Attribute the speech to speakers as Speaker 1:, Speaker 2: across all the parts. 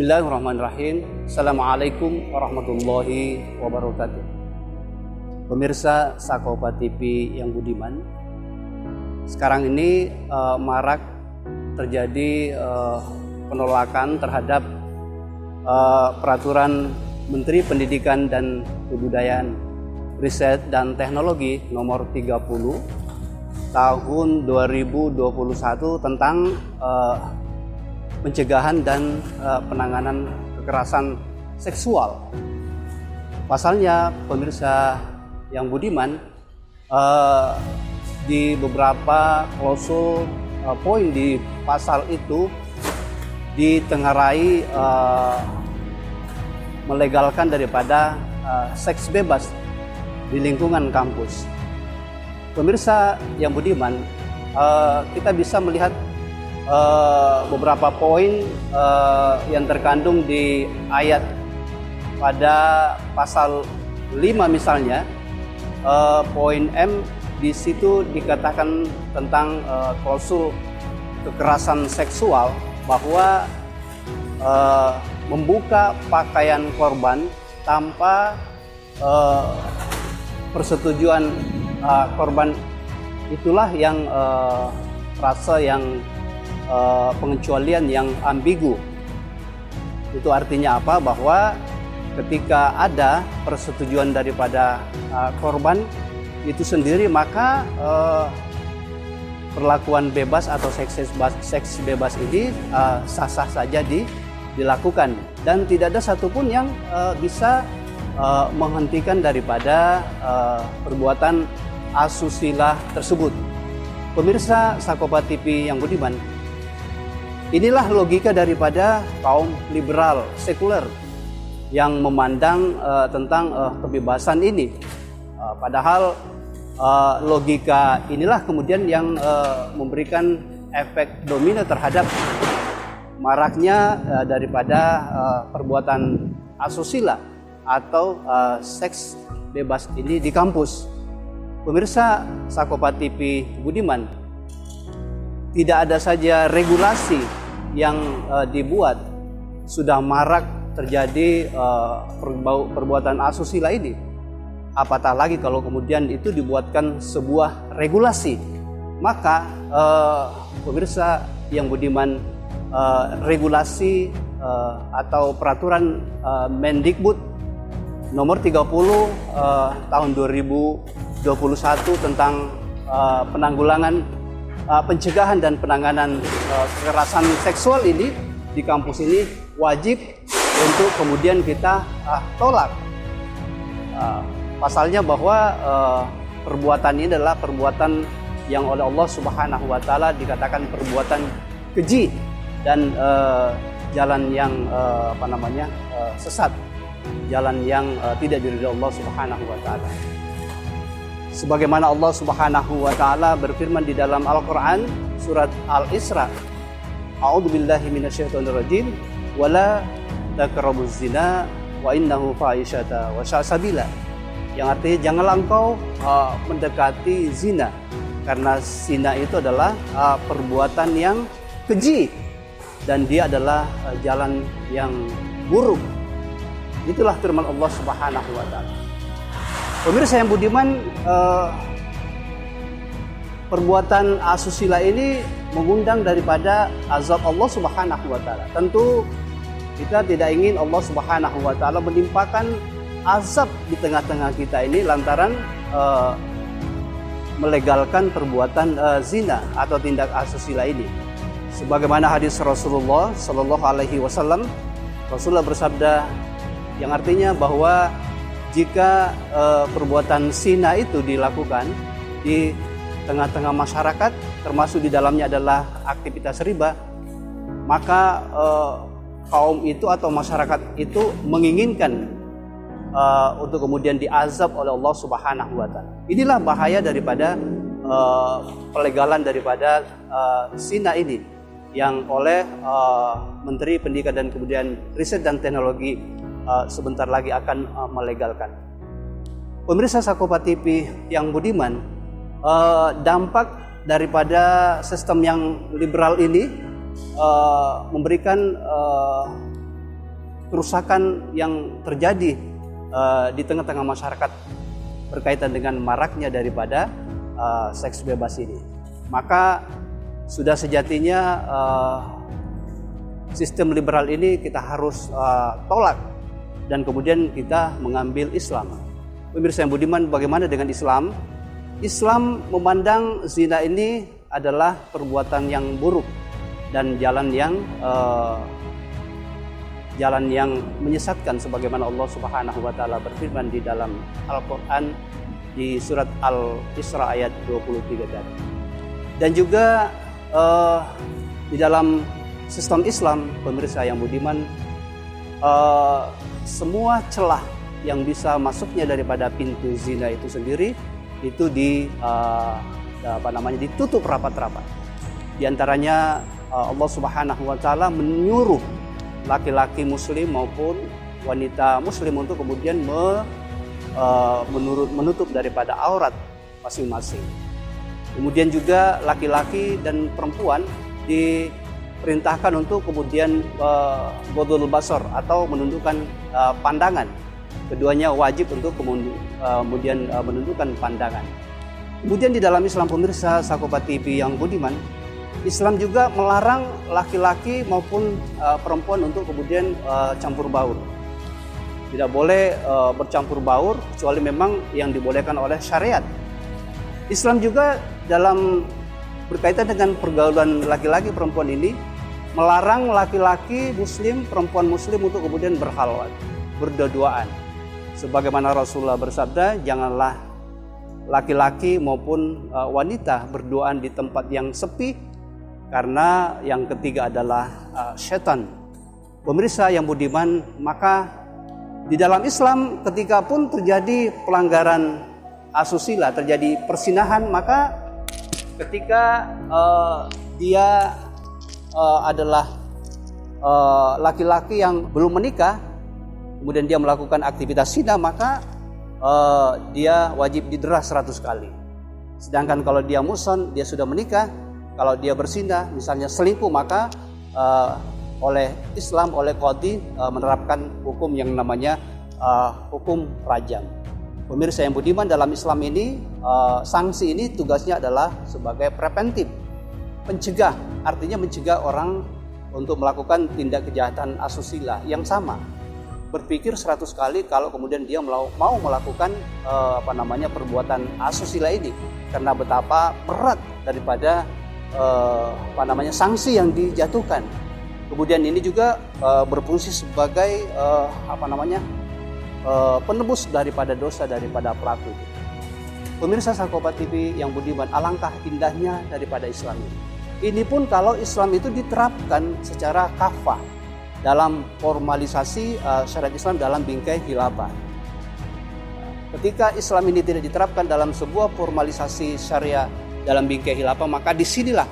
Speaker 1: Bismillahirrahmanirrahim. Assalamualaikum warahmatullahi wabarakatuh. Pemirsa Sakopa TV yang budiman, sekarang ini marak terjadi penolakan terhadap peraturan Menteri Pendidikan dan Kebudayaan, Riset dan Teknologi nomor 30 tahun 2021 tentang pencegahan dan penanganan kekerasan seksual. Pasalnya, pemirsa yang budiman, di beberapa klausul poin di pasal itu ditengarai melegalkan daripada seks bebas di lingkungan kampus. Pemirsa yang budiman, kita bisa melihat beberapa poin yang terkandung di ayat pada pasal 5 misalnya, poin M di situ dikatakan tentang klausul kekerasan seksual bahwa membuka pakaian korban tanpa persetujuan korban itulah yang rasa yang pengecualian yang ambigu. Itu artinya apa? Bahwa ketika ada persetujuan daripada korban itu sendiri, maka perlakuan bebas atau seks bebas ini sah-sah saja dilakukan, dan tidak ada satupun yang bisa menghentikan daripada perbuatan asusila tersebut. Pemirsa Sakopa TV yang budiman, inilah logika daripada kaum liberal sekuler yang memandang tentang kebebasan ini. Padahal logika inilah kemudian yang memberikan efek domino terhadap maraknya daripada perbuatan asusila atau seks bebas ini di kampus. Pemirsa Sakopa TV budiman, tidak ada saja regulasi yang dibuat, sudah marak terjadi perbuatan asusila ini. Apatah lagi kalau kemudian itu dibuatkan sebuah regulasi. Maka pemirsa yang budiman, regulasi atau peraturan Mendikbud nomor 30 tahun 2021 tentang penanggulangan pencegahan dan penanganan kekerasan seksual ini di kampus ini wajib untuk kemudian kita tolak. Pasalnya bahwa perbuatan ini adalah perbuatan yang oleh Allah Subhanahu wa taala dikatakan perbuatan keji dan jalan yang sesat, jalan yang tidak diridhoi Allah Subhanahu wa taala. Sebagaimana Allah Subhanahu wa taala berfirman di dalam Al-Qur'an surat Al-Isra, A'udzubillahi minasyaitonirrajim, wala taqrabuz zina wa innahu fahisyata wa sa'sabila. Yang artinya janganlah engkau mendekati zina, karena zina itu adalah perbuatan yang keji dan dia adalah jalan yang buruk. Itulah firman Allah Subhanahu wa taala. Pemirsa yang budiman, perbuatan asusila ini mengundang daripada azab Allah Subhanahu wa taala. Tentu kita tidak ingin Allah Subhanahu wa taala menimpakan azab di tengah-tengah kita ini lantaran melegalkan perbuatan zina atau tindak asusila ini. Sebagaimana hadis Rasulullah sallallahu alaihi wasallam, Rasulullah bersabda yang artinya bahwa jika perbuatan zina itu dilakukan di tengah-tengah masyarakat, termasuk di dalamnya adalah aktivitas riba, maka kaum itu atau masyarakat itu menginginkan untuk kemudian diazab oleh Allah Subhanahu wa taala. Inilah bahaya daripada pelegalan daripada zina ini yang oleh Menteri Pendidikan dan Kebudayaan, Riset dan Teknologi sebentar lagi akan melegalkan. Pemirsa Sakopa TV yang budiman, dampak daripada sistem yang liberal ini memberikan kerusakan yang terjadi di tengah-tengah masyarakat berkaitan dengan maraknya daripada seks bebas ini. Maka sudah sejatinya sistem liberal ini kita harus tolak dan kemudian kita mengambil Islam. Pemirsa yang budiman, bagaimana dengan Islam? Islam memandang zina ini adalah perbuatan yang buruk dan jalan yang menyesatkan, sebagaimana Allah Subhanahu wa taala berfirman di dalam Al-Qur'an di surat Al-Isra ayat 23 tadi. Dan juga di dalam sistem Islam, pemirsa yang budiman, semua celah yang bisa masuknya daripada pintu zina itu sendiri itu ditutup rapat-rapat. Di antaranya Allah Subhanahu wa taala menyuruh laki-laki muslim maupun wanita muslim untuk kemudian menutup daripada aurat masing-masing. Kemudian juga laki-laki dan perempuan diperintahkan untuk kemudian ghodul basar atau menundukkan pandangan. Keduanya wajib untuk kemudian menundukkan pandangan. Kemudian di dalam Islam, pemirsa Sakopa TV yang budiman, Islam juga melarang laki-laki maupun perempuan untuk kemudian campur baur. Tidak boleh bercampur baur kecuali memang yang dibolehkan oleh syariat. Islam juga dalam berkaitan dengan pergaulan laki-laki perempuan ini melarang laki-laki muslim, perempuan muslim untuk kemudian berhalwat, berduaan. Sebagaimana Rasulullah bersabda, janganlah laki-laki maupun wanita berduaan di tempat yang sepi, karena yang ketiga adalah setan. Pemirsa yang budiman, maka di dalam Islam ketika pun terjadi pelanggaran asusila, terjadi persinahan, maka ketika dia adalah laki-laki yang belum menikah, kemudian dia melakukan aktivitas zina, maka dia wajib didera 100 kali. Sedangkan kalau dia muhsan, dia sudah menikah, kalau dia berzina, misalnya selingkuh, maka oleh Islam, oleh qadhi menerapkan hukum yang namanya hukum rajam. Pemirsa yang budiman, dalam Islam ini sanksi ini tugasnya adalah sebagai preventif, mencegah, artinya mencegah orang untuk melakukan tindak kejahatan asusila yang sama. Berpikir 100 kali kalau kemudian dia mau melakukan perbuatan asusila ini, karena betapa berat daripada sanksi yang dijatuhkan. Kemudian ini juga berfungsi sebagai penebus daripada dosa daripada pelaku. Pemirsa Sakopa TV yang budiman, alangkah indahnya daripada Islam ini. Ini pun kalau Islam itu diterapkan secara kafah dalam formalisasi syariat Islam dalam bingkai khilafah. Ketika Islam ini tidak diterapkan dalam sebuah formalisasi syariah dalam bingkai khilafah, maka disinilah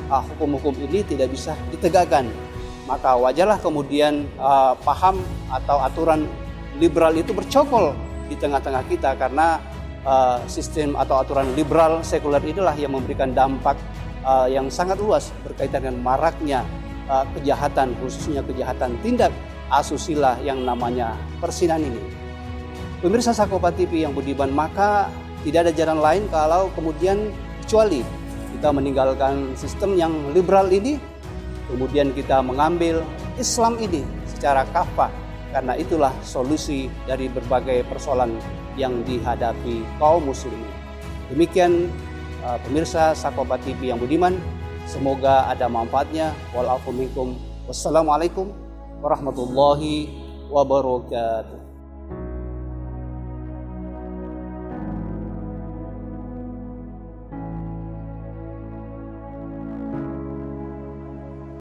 Speaker 1: hukum-hukum ini tidak bisa ditegakkan. Maka wajarlah kemudian paham atau aturan liberal itu bercokol di tengah-tengah kita, karena sistem atau aturan liberal sekuler inilah yang memberikan dampak yang sangat luas berkaitan dengan maraknya kejahatan, khususnya kejahatan tindak asusila yang namanya persinahan ini. Pemirsa Sakopa TV yang budiman, maka tidak ada jalan lain kalau kemudian kecuali kita meninggalkan sistem yang liberal ini, kemudian kita mengambil Islam ini secara kafah, karena itulah solusi dari berbagai persoalan yang dihadapi kaum muslimin. Demikian pemirsa Sakopa TV yang budiman, semoga ada manfaatnya. Wassalamualaikum warahmatullahi wabarakatuh.